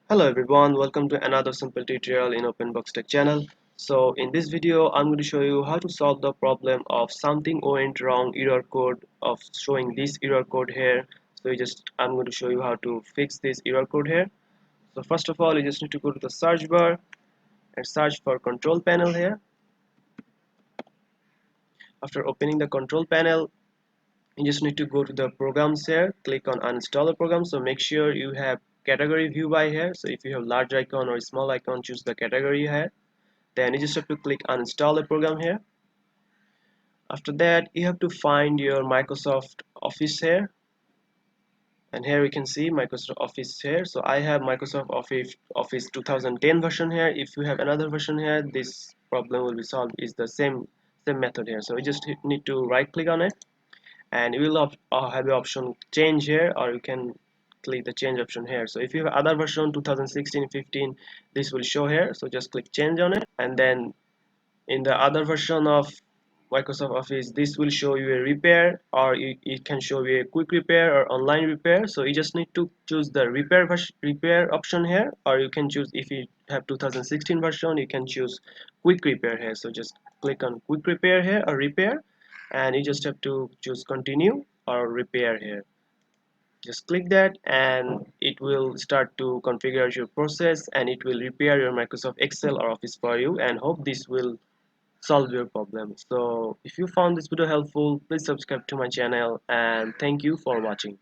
Hello everyone, welcome to another simple tutorial in OpenBox Tech channel. So in this video I'm going to show you how to solve the problem of something went wrong error code of showing this error code here. So I'm going to show you how to fix this error code here. So first of all you just need to go to the search bar and search for control panel here. After opening the control panel, you just need to go to the programs here, click on uninstall a program. So make sure you have category view by here. So if you have large icon or small icon, choose the category here. Then you just have to click uninstall a program here. After that you have to find your Microsoft Office here, and here we can see Microsoft Office here. So I have Microsoft Office 2010 version here. If you have another version here, this problem will be solved is the same method here. So you just need to right click on it, and you will have the option change here, or you can click the change option here. So if you have other version 2016 15, this will show here, so just click change on it. And then in the other version of Microsoft Office, this will show you a repair, or it can show you a quick repair or online repair. So you just need to choose the repair option here, or you can choose, if you have 2016 version, you can choose quick repair here. So just click on quick repair here or repair, and you just have to choose continue or repair here. Just click that and it will start to configure your process, and it will repair your Microsoft Excel or Office for you, and hope this will solve your problem. So if you found this video helpful, please subscribe to my channel, and thank you for watching.